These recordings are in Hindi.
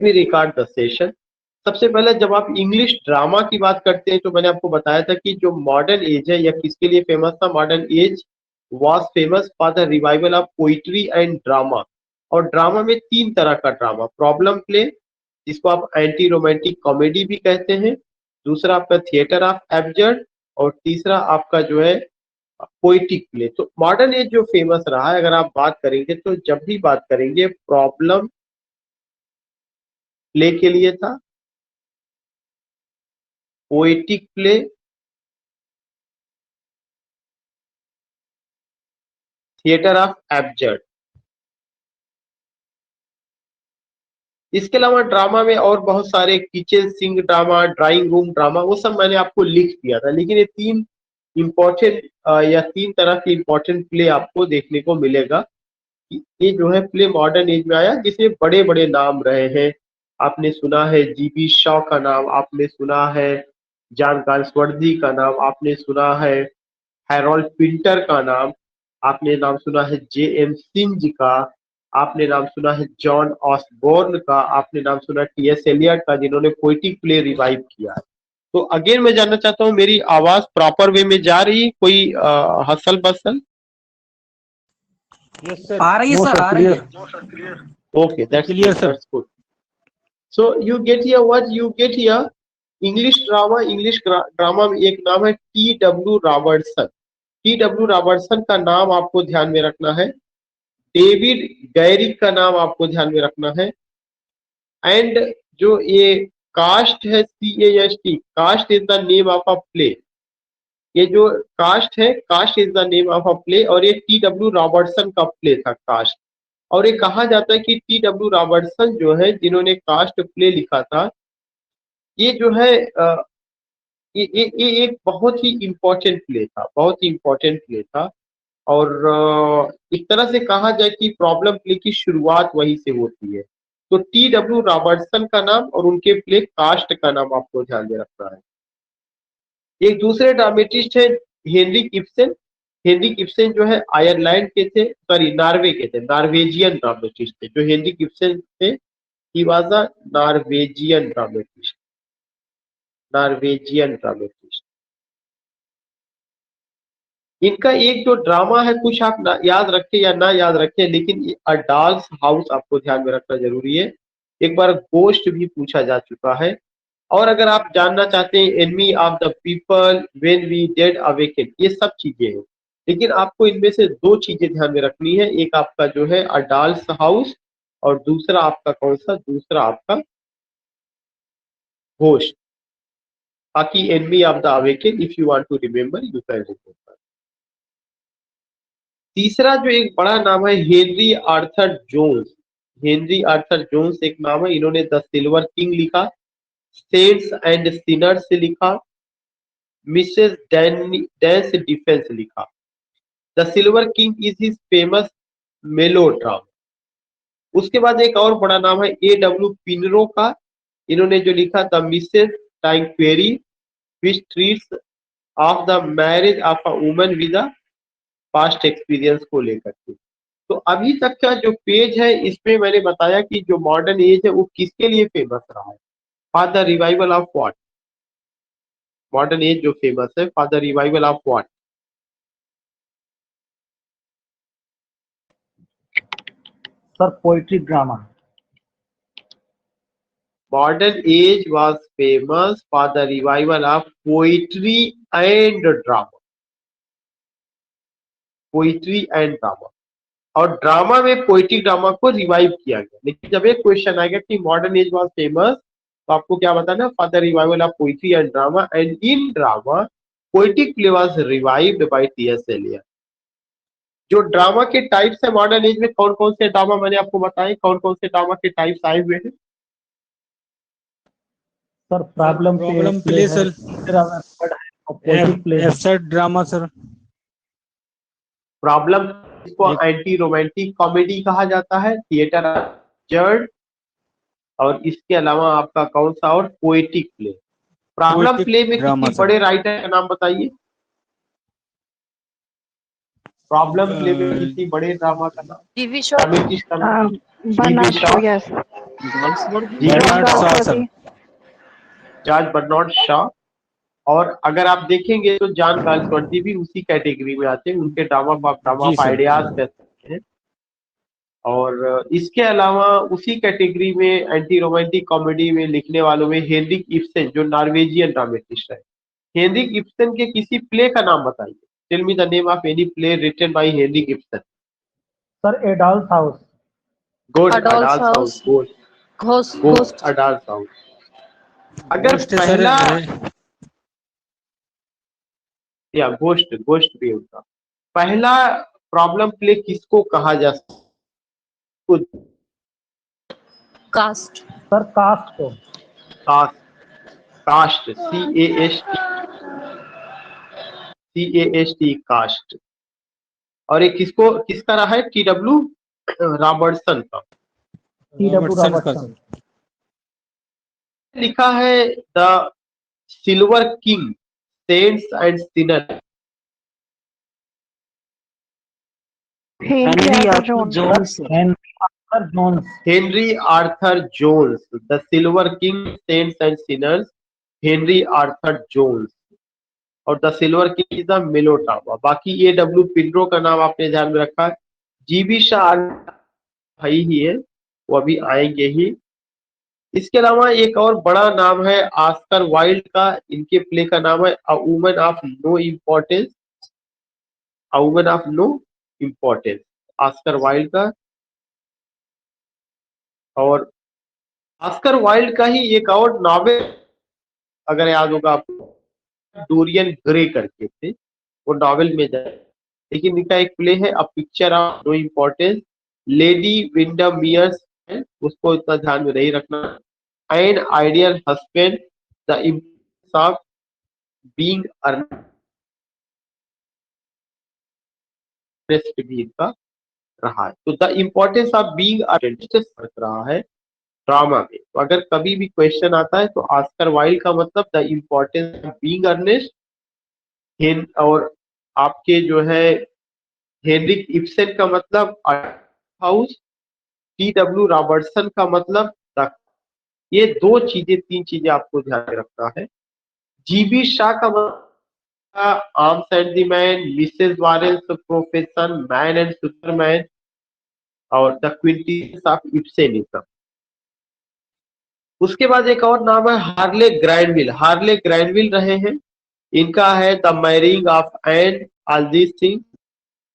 we record the session. सबसे पहले जब आप इंग्लिश ड्रामा की बात करते हैं तो मैंने आपको बताया था कि जो मॉडर्न एज है या किसके लिए फेमस था, modern age was famous for the revival of poetry and drama. और ड्रामा में तीन तरह का ड्रामा, प्रॉब्लम प्ले जिसको आप एंटी रोमांटिक कॉमेडी भी कहते हैं, दूसरा आपका थिएटर ऑफ एब्जर्ड, और तीसरा आपका जो है पोइटिक प्ले। तो मॉडर्न एज जो फेमस रहा है, अगर आप बात करेंगे तो जब भी बात करेंगे प्रॉब्लम प्ले के लिए था, poetic play, theatre of absurd. इसके अलावा ड्रामा में और बहुत सारे kitchen sink drama, drawing room drama, वो सब मैंने आपको लिख दिया था, लेकिन ये तीन इंपॉर्टेंट या तीन तरह के इंपॉर्टेंट प्ले आपको देखने को मिलेगा। ये जो है प्ले मॉडर्न एज में आया जिसमें बड़े बड़े नाम रहे हैं। आपने सुना है जीबी शॉ का नाम, आपने सुना है जॉन गाल्सवर्दी का नाम, आपने सुना है हैरोल्ड पिंटर का नाम, आपने नाम सुना है जे एम सिंज का, आपने नाम सुना है जॉन ऑसबोर्न का, आपने नाम सुना है टी एस एलियट का, जिन्होंने पोइटिक प्ले रिवाइव किया है। तो अगेन मैं जानना चाहता हूँ मेरी आवाज प्रॉपर वे में जा रही, कोई हसल बसल? आ रही है सर, आ रही है। Okay, that's clear, sir. That's good. So you get here what you get here. English drama में एक नाम है T W Robertson. T W Robertson का नाम आपको ध्यान में रखना है, डेविड गैरिक का नाम आपको ध्यान में रखना है, एंड जो ये कास्ट है CAST, cast is the name of a play. ये जो कास्ट है, cast is the name of a play, और ये टी डब्ल्यू रॉबर्टसन का प्ले था कास्ट। और ये कहा जाता है कि टी डब्ल्यू रॉबर्टसन जो है, जिन्होंने कास्ट प्ले लिखा था, ये जो है ये एक बहुत ही इम्पोर्टेंट प्ले था, बहुत ही इम्पोर्टेंट प्ले था। और एक तरह से कहा जाए कि प्रॉब्लम प्ले की शुरुआत वहीं से होती है। तो टी डब्ल्यू रॉबर्टसन का नाम और उनके प्ले कास्ट का नाम आपको ध्यान में रखना है। एक दूसरे ड्रामेटिस्ट है हेनरिक इब्सन। हेनरिक इब्सन जो है आयरलैंड के थे, सॉरी नॉर्वे के थे, नॉर्वेजियन ड्रामेटिस्ट थे जो हेनरिक इब्सन थे। He was a Norwegian dramatist, Norwegian dramatist. इनका एक जो ड्रामा है, कुछ आप याद रखें या ना याद रखें, लेकिन अ डॉग्स हाउस आपको ध्यान में रखना जरूरी है। एक बार गोस्ट भी पूछा जा चुका है। और अगर आप जानना चाहते हैं enemy of the people, when we dead awaken, ये सब चीजें हैं, लेकिन आपको इनमें से दो चीजें ध्यान में रखनी है। एक आपका जो है अ डॉल्स हाउस, और दूसरा आपका कौन सा, दूसरा आपका गोस्ट। बाकी enemy of the awaken, if you want to remember you can remember. तीसरा जो एक बड़ा नाम है Henry Arthur Jones. Henry Arthur Jones एक नाम है, इन्होंने द सिल्वर किंग लिखा, सेंट्स एंड सिनर्स लिखा, मिसेस डैंस डिफेंस लिखा। The silver king is his famous melodrama. उसके बाद एक और बड़ा नाम है A.W. पिनरो का, इन्होंने जो लिखा the Mrs Tanqueray which treats of the marriage of a woman with a past experience को लेकर के। तो अभी तक का जो पेज है, इसमें मैंने बताया कि जो मॉडर्न एज है वो किसके लिए फेमस रहा है, for the revival of what. Modern age जो फेमस है for the revival of what. Sir poetry drama. Modern age was famous for the revival of poetry and drama. Poetry and drama, और ड्रामा में पोइट्रिक ड्रामा को रिवाइव किया गया। लेकिन जब एक क्वेश्चन आएगा कि मॉडर्न एज वाज फेमस, तो आपको क्या बताना, for the revival of poetry and drama, and in drama poetic play was revived by T S. Eliot. जो ड्रामा के टाइप्स है मॉडर्न एज में, कौन कौन से ड्रामा मैंने आपको बताए, कौन कौन से ड्रामा के टाइप्स आए हुए हैं? Sir problem play sir, poetic play, absurd drama sir, problem इसको एंटी रोमांटिक कॉमेडी कहा जाता है, थिएटर जर्ड, और इसके अलावा आपका कौन सा और पोएटिक प्ले। प्रॉब्लम प्ले में किसी बड़े राइटर का नाम बताइए। प्रॉब्लम प्ले में किसी बड़े ड्रामा का नाम, G B Shaw, Bernard Shaw sir. George Bernard Shaw. और अगर आप देखेंगे तो जॉन गाल्सवर्दी भी उसी कैटेगरी में आते हैं, उनके ड्रामा जी ऑफ सर। आइडियाज कह सकते हैं। और इसके अलावा उसी कैटेगरी में एंटी रोमांटिक कॉमेडी में लिखने वालों में हेनरिक इब्सन, जो नॉर्वेजियन ड्रामेटिस्ट है। हेनरिक इब्सन के किसी प्ले का नाम बताइए। Tell me the name of any play written by Henrik Ibsen. Sir Adolph house. Good, Adolph Adolph house. House, good good, Ghost. Adolph house. अगर गोस्ट है सर। पहला, या गोस्ट, गोस्ट भी होता। पहला प्रॉब्लम प्ले किसको कहा जा सकता? Cast. सर कास्ट को। Cast, cast, CAST, cast. और ये किसका रहा है? TW रॉबर्टसन का। रॉबर्टसन का रॉबर्टसन। सर। लिखा है the silver king, saints and sinner. Henry Arthur Jones. Sir Jones. Henry Arthur Jones, the silver king, saints and sinners, Henry Arthur Jones. और the silver king is the melodrama. बाकी AW पिंड्रो का नाम आपने ध्यान में रखा है। GB शाह भाई ही है, वो अभी आएंगे ही। इसके अलावा एक और बड़ा नाम है ऑस्कर वाइल्ड का। इनके प्ले का नाम है a woman of no importance, a woman of no importance, Oscar Wilde का। और ऑस्कर वाइल्ड का ही एक और नॉवेल अगर याद होगा आपको, डोरियन ग्रे करके थे, वो नॉवेल में जाए। लेकिन इनका एक प्ले है a picture of no importance, lady Windermere's है, उसको इतना ध्यान में नहीं रखना। An ideal husband, the importance of being earnest भी इनका रहा है। तो the importance of being earnest फर्क रहा है ड्रामा में। तो अगर कभी भी क्वेश्चन आता है तो ऑस्कर वाइल्ड का मतलब the importance of being earnest, और आपके जो है हेनरिक इब्सन का मतलब हाउस, TW रॉबर्टसन का मतलब द। ये दो चीजें, तीन चीजें आपको ध्यान में रखना है। GB शाह का मतलब arms and the man, Mrs Warren's profession, man and Superman, और द क्विंटेंस ऑफ इब्सेनिज्म। उसके बाद एक और नाम है हार्ले ग्रैंडविल। हार्ले ग्रैंडविल रहे हैं, इनका है the marrying of and all these things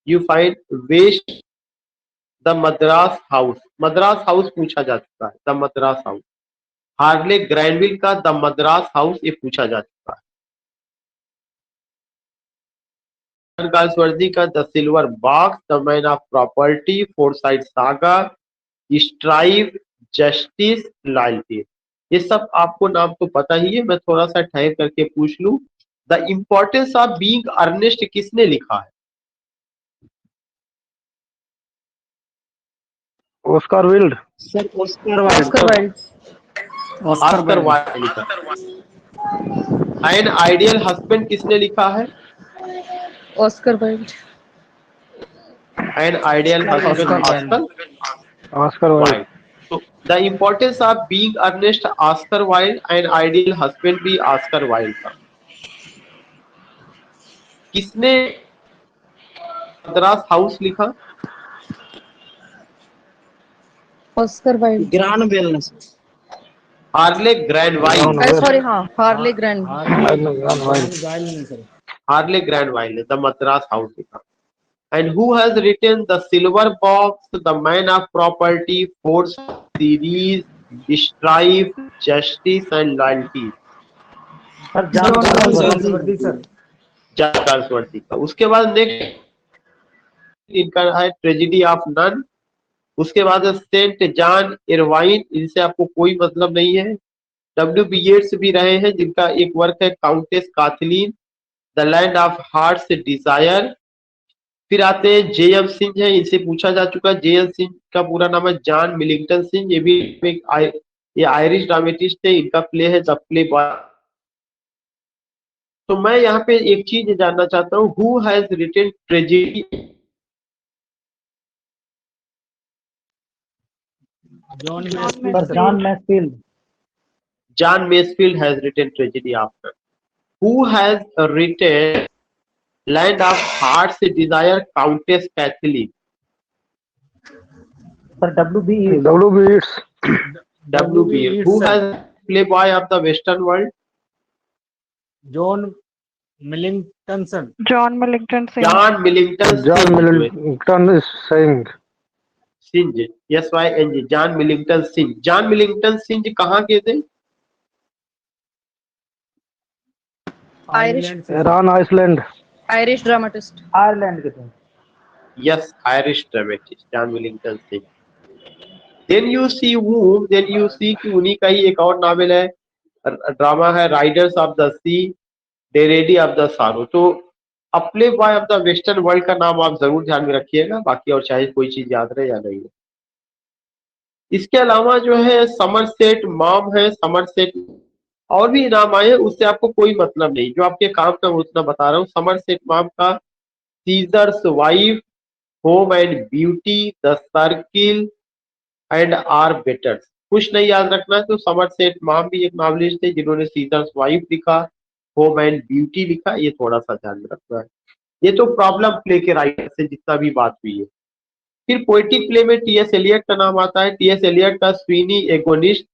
you find waste, the Madras house. Madras house पूछा जा चुका है, the Madras house. Harley Granville का द मद्रास हाउस ये पूछा जा चुका है। गाल्सवर्दी का the silver box, the man of property, Forsyte saga, strife, justice, loyalty. ये सब आपको नाम तो पता ही है, मैं थोड़ा सा ठहर करके पूछ लूं। The importance of being earnest किसने लिखा है? Oscar Wilde. Sir Oscar Oscar Wilde. Oscar Wilde लिखा। एन आइडियल हस्बैंड किसने लिखा है? Oscar Wilde. An ideal husband Oscar Oscar Wilde. Wilde. तो the importance of being earnest Oscar Wilde, an ideal husband भी ऑस्कर वाइल्ड का। किसने मद्रास हाउस लिखा? Oscar Wilde. ग्रांड बेल ने सर। Harley Granville. Sorry, हाँ, Harley Grant. वाइल्ड ने sir. Harley ग्रैंडवाइल, the Madras house लिखा। And who has written the Silver Box, the Man of Property, Force Series, Strife, Justice and Loyalty? Sir John Galsworthy sir. John Galsworthy का। उसके बाद नेक्स्ट इनका है ट्रेजेडी ऑफ नन। उसके बाद सेंट जॉन इरवाइन, इनसे आपको कोई मतलब नहीं है। W.B. येट्स भी रहे हैं, जिनका एक वर्क है countess Cathleen, the land of hearts desire. फिर आते हैं JM सिंह है, इनसे पूछा जा चुका है। JM सिंह का पूरा नाम है जॉन मिलिंगटन सिंह। ये भी ये आयरिश ड्रामेटिस्ट है, इनका प्ले है द प्ले बॉय। तो मैं यहाँ पे एक चीज जानना चाहता हूँ, who has written tragedy? John Sir, Masefield, John Masefield. John Masefield has written Tragedy After. Who has written Land of Heart's Desire, Countess Kathleen? Sir, W.B. Yeats. WB Yeats. W.B. Yeats, Who sir. has Playboy of the Western World? John Millington. John Millington Synge. John Millington John Synge. Millington is saying. Synge. SYNG. John Millington Synge. John Millington Synge कहाँ के थे? Irish. Iran, Iceland. Irish dramatist. Ireland के थे. Yes, Irish dramatist. John Millington Synge. Then you see whom? Then you see कि उन्हीं का ही एक और नावल है, ड्रामा है, riders of the sea, Deirdre of the sorrow. तो a playboy of the western world का नाम आप जरूर ध्यान में रखिएगा, बाकी और चाहे कोई चीज याद रहे या नहीं. इसके अलावा जो है समरसेट मॉम है, समरसेट और भी नाम आए हैं, उससे आपको कोई मतलब नहीं. जो आपके काम का उतना बता रहा हूँ. समरसेट मॉम का Caesar's wife, home and beauty, the circle and our betters. कुछ नहीं याद रखना है तो समरसेट मॉम भी एक नॉवलिस्ट थे जिन्होंने सीजर्स वाइफ लिखा, होम एंड ब्यूटी लिखा. ये थोड़ा सा ध्यान में रखना है. ये तो प्रॉब्लम प्ले के राइटर से जितना भी बात हुई है. फिर पोएटिक प्ले में टी.एस. एलियट का नाम आता है. टी.एस. एलियट का Sweeney agonist,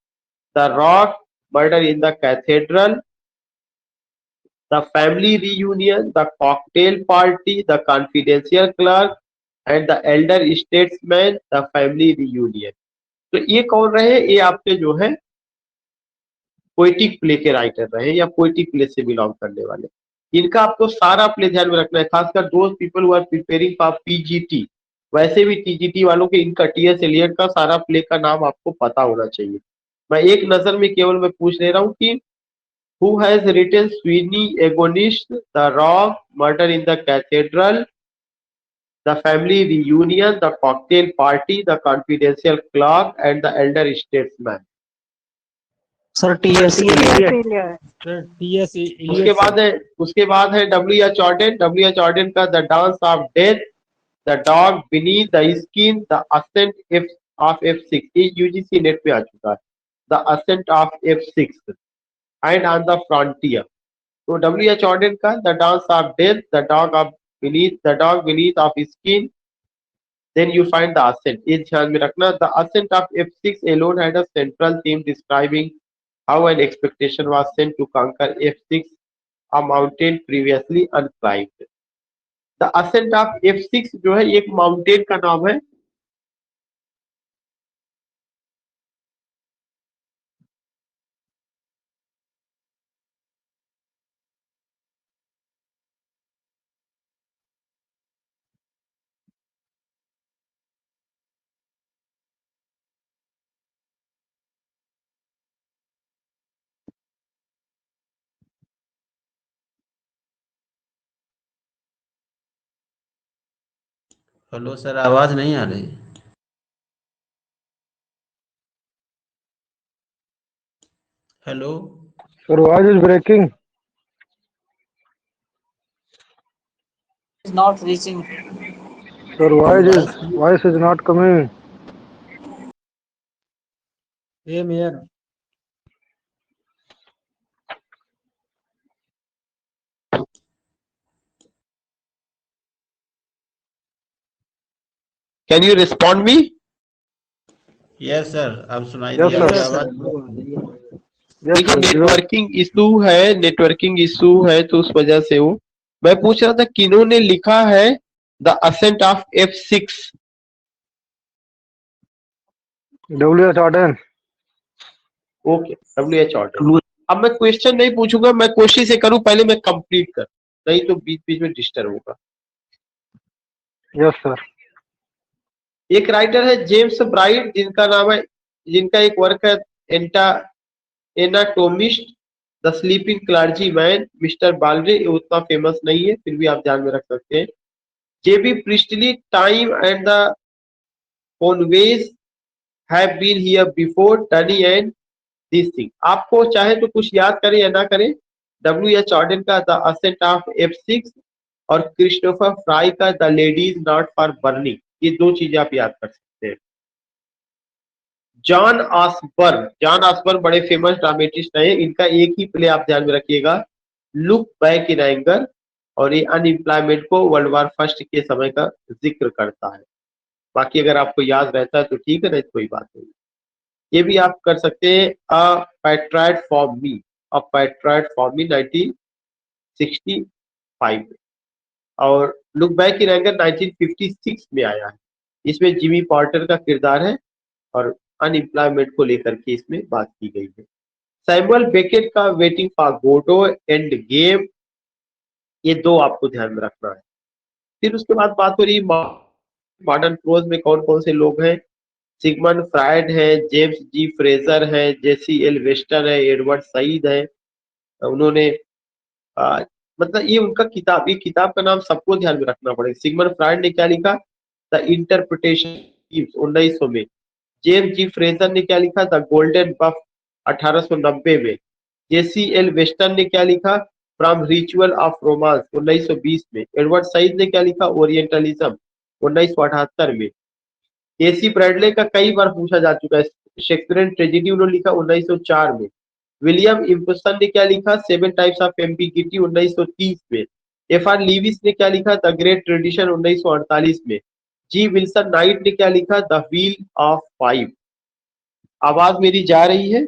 the rock, murder in the cathedral, the family reunion, the cocktail party, the confidential clerk and the Elder statesman, the family reunion. तो ये कौन रहे? ये आपके जो है पोएटिक प्ले के राइटर रहे या पोएटिक प्ले से बिलोंग करने वाले. इनका आपको सारा प्ले ध्यान में रखना है, खासकर दोस्त people who are preparing for PGT. वैसे भी टीजीटी वालों के इनका टी.एस. एलियट का सारा प्ले का नाम आपको पता होना चाहिए. मैं एक नजर में केवल मैं पूछ ले रहा हूँ कि who has written Sweeney Agonist, The Rock, Murder in the Cathedral, The Family Reunion, The Cocktail Party, The Confidential Clerk and The Elder Statesman. Sir, T.S. Eliot. T.S. उसके बाद है W.H. Auden. W.H. Auden का The Dance of Death, The Dog Beneath the Skin, The Ascent of F6. ये यूजीसी नेट पे आ चुका है. The Ascent of F6 and On the Frontier. तो W.H. Auden का The Dance of Death, The Dog Beneath of Skin, then you find The Ascent. ये ध्यान में रखना. The Ascent of F6 alone had a central theme describing how an expectation was sent to conquer F6, a mountain previously unclimbed. The Ascent of F6 जो है एक माउंटेन का नाम है. हेलो सर, आवाज नहीं आ रही. Hello Sir, voice is breaking. is not reaching. Sir, voice is not coming. Same here. Can you respond me? Yes sir, अब सुनाई Yes, दिया sir. आवाज. Yes, देखिए sir. नेटवर्किंग इशू है तो उस वजह से वो. मैं पूछ रहा था किन्होंने लिखा है the ascent of F6. W.H. Auden. Okay, W.H. Auden. अब मैं क्वेश्चन नहीं पूछूंगा, मैं कोशिश से करूं पहले मैं कंप्लीट कर, नहीं तो बीच बीच में डिस्टर्ब होगा. Yes, sir. एक राइटर है जेम्स ब्राइट, जिनका एक वर्क है anatomist, the sleeping clergyman, mister Bolfry. ये उतना फेमस नहीं है, फिर भी आप ध्यान में रख सकते हैं. J B Priestley, time and the Conways have been here before, टनी एंड दिस थिंग. आपको चाहे तो कुछ याद करें या ना करें. W.H. Auden का द असेंट ऑफ F6 और क्रिस्टोफर फ्राई का the ladies not for burning. ये दो चीजें आप याद कर सकते हैं. जॉन ऑसबर्न बड़े फेमस ड्रामेटिस्ट रहे। इनका एक ही प्ले आप ध्यान में रखिएगा, लुक बैक इन एंगर, और ये अनएम्प्लॉयमेंट को वर्ल्ड वार फर्स्ट के समय का जिक्र करता है। बाकी अगर आपको याद रहता है तो ठीक है, नहीं तो कोई बात नहीं। ये भी आप कर सकते हैं, a patriot for me, a patriot for me 1965 में, और लुक बैक इन एंगर 1956 में आया है। इसमें जिमी पॉर्टर का किरदार है और अनएम्प्लॉयमेंट को लेकर के इसमें बात की गई है। सैमुअल बेकेट का waiting for Godot, endgame, ये दो आपको ध्यान में रखना है। फिर उसके बाद बात हो रही मॉडर्न प्रोज में कौन कौन से लोग हैं। सिगमंड फ्रायड है, जेम्स जी फ्रेजर है, जेसी एल वेस्टर है, एडवर्ड सईद है। उन्होंने मतलब ये उनका किताब, ये किताब का नाम सबको ध्यान में रखना पड़ेगा। सिगमंड फ्रायड ने क्या लिखा, द इंटरप्रिटेशन 1900 में। जेम्स जी फ्रेजर ने क्या लिखा, द गोल्डन बफ 1890 में। जेसी एल वेस्टन ने क्या लिखा, फ्रॉम रिचुअल ऑफ रोमांस 1920 में। एडवर्ड सईद ने क्या लिखा, ओरिएंटलिज्म 1978 में। एसी ब्रैडले का कई बार पूछा जा चुका है, शेक्सपियरियन ट्रेजेडी उन्होंने लिखा 1904 में। विलियम इम्पसन ने क्या लिखा, सेवन टाइप्स ऑफ एम्बिगिटी 1930 में। एफ आर लीविस ने क्या लिखा, द ग्रेट ट्रेडिशन 1948 में। जी विल्सन नाइट ने क्या लिखा, द व्हील ऑफ फाइव। आवाज मेरी जा रही है?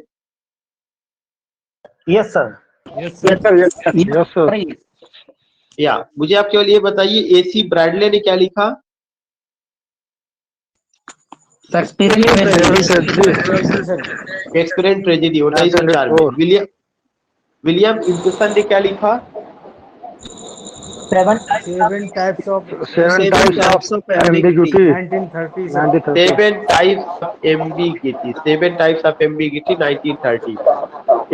Yes, sir. Yes, Yes, sir. sir. Yes, sir. या मुझे आप केवल ये बताइए, एसी ब्रैडले ने क्या लिखा? शेक्सपियरियन ट्रेजेडी 1904 में। विलियम इम्पसन ने क्या लिखा? Seven types of Seven types of ambiguity. 1930. sir. 1930. Seven types of ambiguity, seven types of ambiguity 1930।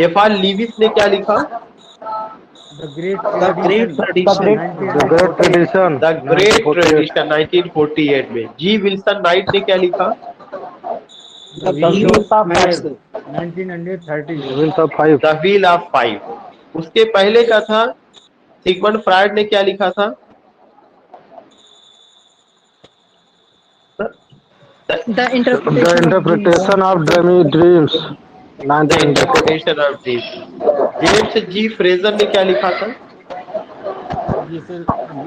F R Lewis ने क्या लिखा? The Great Tradition. The Great Tradition. The great 1948. Tradition 1948 में। जी विल्सन नाइट ने क्या लिखा? The Wheel of Five. 1930. Wheels of Five. The wheel of five. उसके पहले का था, सिगमंड फ्रायड ने क्या लिखा था? The The interpretation of dreams. Interpretation of Dreams. The 1980. Interpretation of dreams. James G Frazer ने क्या लिखा था? This is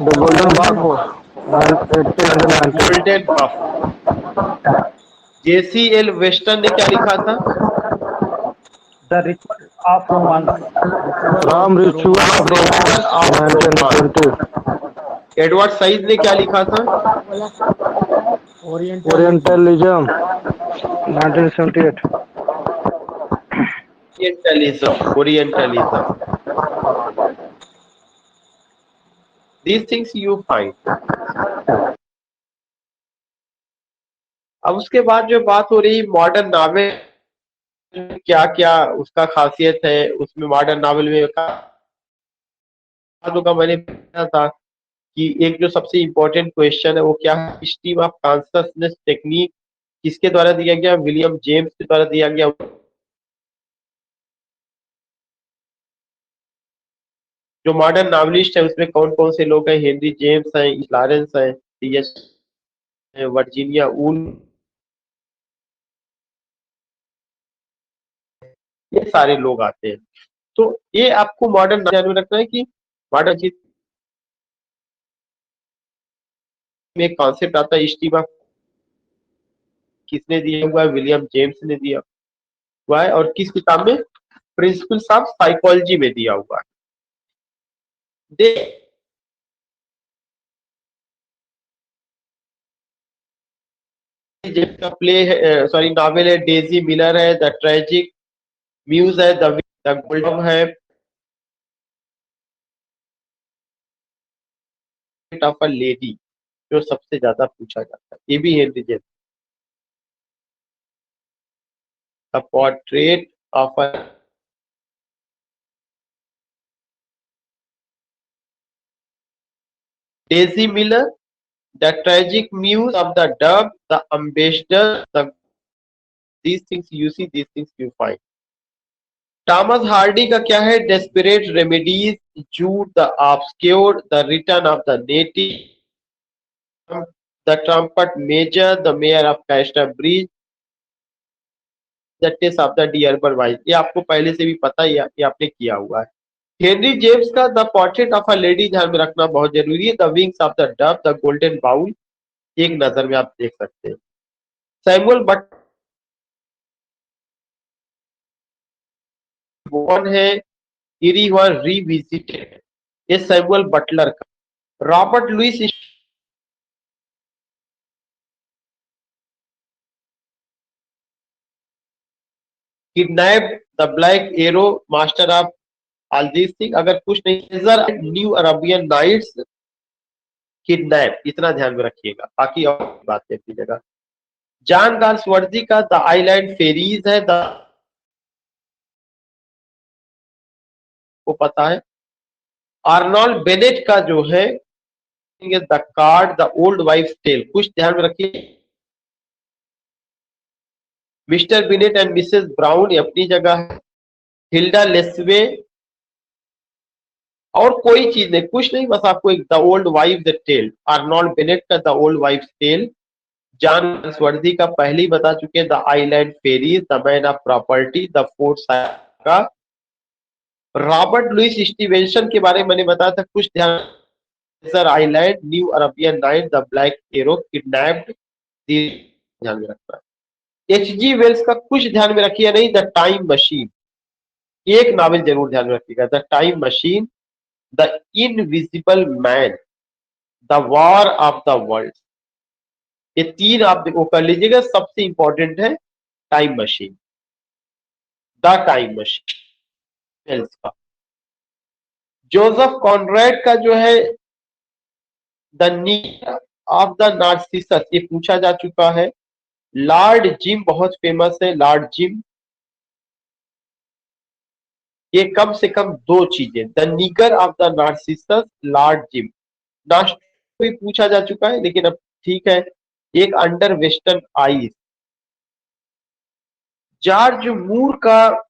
The Golden Buff. 1890. Golden buff. Jessie L Weston ने क्या लिखा था? The ritual of romance. From Ritual of Romance. 1920. Edward Said ने क्या लिखा था? Orientalism. 1978. Orientalism. These things you find. अब उसके बाद जो बात हो रही मॉडर्न नावल, क्या क्या उसका खासियत है, उसमें मॉडर्न नावल में का मैंने बताया था कि एक जो सबसे इम्पोर्टेंट क्वेश्चन है वो क्या है, स्ट्रीम ऑफ कॉन्शसनेस टेक्निक किसके द्वारा दिया गया? विलियम जेम्स के द्वारा दिया गया। जो मॉडर्न नॉवलिस्ट है उसमें कौन कौन से लोग हैं? हेनरी जेम्स हैं, लॉरेंस हैं, टी.एस. वर्जीनिया वुल्फ, ये सारे लोग आते हैं। तो ये आपको मॉडर्न ध्यान में रखना है कि मॉडर्न चीज में एक कॉन्सेप्ट आता है, स्टीम ऑफ किसने दिया हुआ है? विलियम जेम्स ने दिया हुआ है। और किस किताब में? प्रिंसिपल्स ऑफ साइकोलॉजी में दिया हुआ है। जिसका प्ले है, सॉरी नॉवेल है, डेजी मिलर है, द ट्रेजिक म्यूज है, द गोल्डन है, ऑफ अ लेडी जो सबसे ज्यादा पूछा जाता है, ये भी Henry James. The portrait of a Daisy Miller, the tragic muse of the dove, the ambassador, these things you see, these things you find. Thomas Hardy का क्या है? Desperate remedies, Jude the obscure, the return of the native, the trumpet major, the mayor of Casterbridge, justice of the d'Urbervilles, ये आपको पहले से भी पता ही है, ये आपने किया हुआ है। हेनरी जेम्स का the portrait of a lady ध्यान में रखना बहुत जरूरी है। The wings of the dove, the golden bowl, एक नजर में आप देख सकते हैं। सैमुअल बट वन है इरी वर रिविजिटेड, ये सैमुअल बटलर का। Robert Louis kidnapped the black arrow, master of all this thing, अगर कुछ नहीं, न्यू अरबियन नाइट्स, किडनैप, इतना ध्यान में रखिएगा, बाकी और बातें अपनी जगह। जॉन गाल्सवर्दी का द आइलैंड फेरीज है, द को पता है। आर्नोल्ड बेनेट का जो है the card the old wife tale, कुछ ध्यान में रखिए। Mr Bennett and Mrs Brown, ये अपनी जगह है। हिल्डा लेस्वे, और कोई चीज नहीं, कुछ नहीं, बस आपको एक the old wife the tale, Arnold Bennett का the old wife tale. John Galsworthy का पहले ही बता चुके, the island Pharisees, the man of property, the Forsyte का। रॉबर्ट लुइस स्टीवेंसन के बारे में मैंने बताया था, कुछ ध्यान, island, new Arabian night, the black arrow, kidnapped, ध्यान में रखना। एच.जी. वेल्स का कुछ ध्यान में रखिए नहीं, द टाइम मशीन, एक नावल जरूर ध्यान में रखिएगा, the time machine, the invisible man, the war of the world, ये तीन आप वो कर लीजिएगा। सबसे इंपॉर्टेंट है time machine, the time machine Wells का। जोसेफ कॉनरेड का जो है the need of the narcissus, ये पूछा जा चुका है। लॉर्ड जिम बहुत फेमस है, लॉर्ड जिम, ये कम से कम दो चीजें, the nigger of the Narcissus, Lord Jim. नास्ट भी पूछा जा चुका है, लेकिन अब ठीक है। एक अंडर वेस्टर्न आइस, जॉर्ज मूर का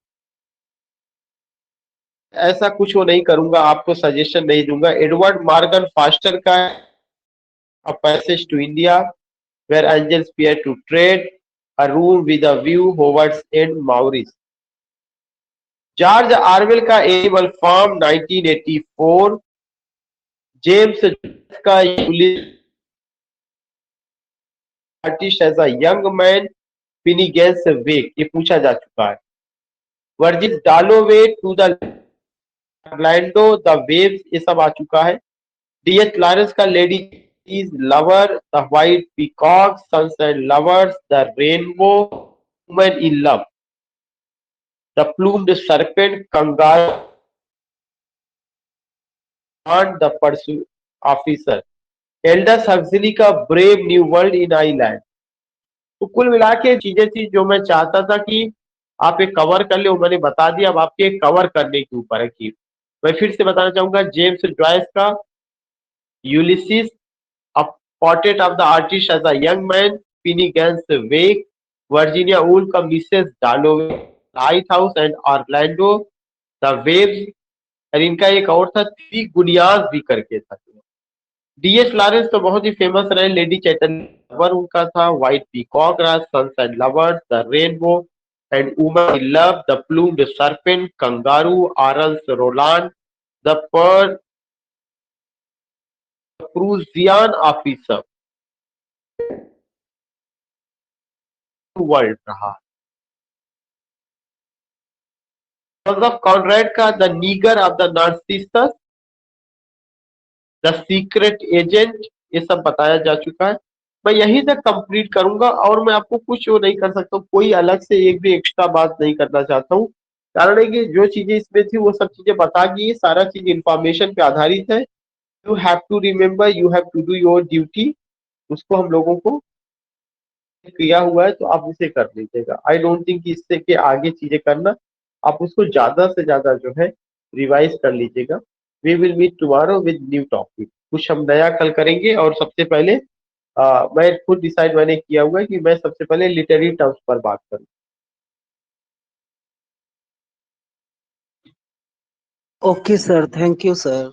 ऐसा कुछ वो नहीं करूंगा, आपको सजेशन नहीं दूंगा। एडवर्ड मॉर्गन फास्टर का a passage to India, where angels fear to tread, a room with a view, Howards End, Maurice. George Orwell का एनिमल फार्म 1984, जेम्स का artist as a young man, Finnegans Wake, ये पूछा जा चुका है। Virginia Dalloway to the Orlando, the waves, ये सब आ चुका है। डी.एच. लॉरेंस का lady is lover, the white peacock, sons and lovers, the rainbow, woman in love, the plumed serpent, kangaroo, the Prussian officer. Aldous Huxley का brave new world in island. तो कुल मिला के चीजें थी जो मैं चाहता था कि आप एक कवर कर ले, वो मैंने बता दिया। अब आपके कवर करने के ऊपर है कि मैं फिर से बताना चाहूंगा, जेम्स जॉयस का Ulysses, a portrait of the artist as a young man, Finnegans Wake. Virginia Woolf का Mrs Dalloway, lighthouse and Orlando, the waves. और इनका एक और था, थ्री गुनियाज भी करके था। डी.एच. लॉरेंस तो बहुत ही फेमस रहे, लेडी चैतन्य उनका था, व्हाइट पीकॉक रहा, sons and lovers, the rainbow and woman in love, the plumed serpent, kangaroo, Aaron's Roland, the Prussian officer, world रहा। जोसेफ कॉनरेड का the nigger of the Narcissus, the secret agent, ये सब बताया जा चुका है। मैं यहीं तक कंप्लीट करूंगा और मैं आपको कुछ वो नहीं कर सकता हूँ, कोई अलग से एक भी एक्स्ट्रा बात नहीं करना चाहता हूँ। कारण है कि जो चीजें इसमें थी वो सब चीजें बता दी, सारा चीज इंफॉर्मेशन पे आधारित है। You have to remember, you have to do your duty, उसको हम लोगों को किया हुआ है, तो आप उसे कर लीजिएगा। आई डोंट थिंक इससे के आगे चीजें करना, आप उसको ज्यादा से ज्यादा जो है रिवाइज कर लीजिएगा। We will meet tomorrow with new topic, कुछ हम नया कल करेंगे। और सबसे पहले मैं खुद डिसाइड मैंने किया हुआ है कि मैं सबसे पहले लिटरेरी टर्म्स पर बात करूं। Okay, sir. Thank you, sir.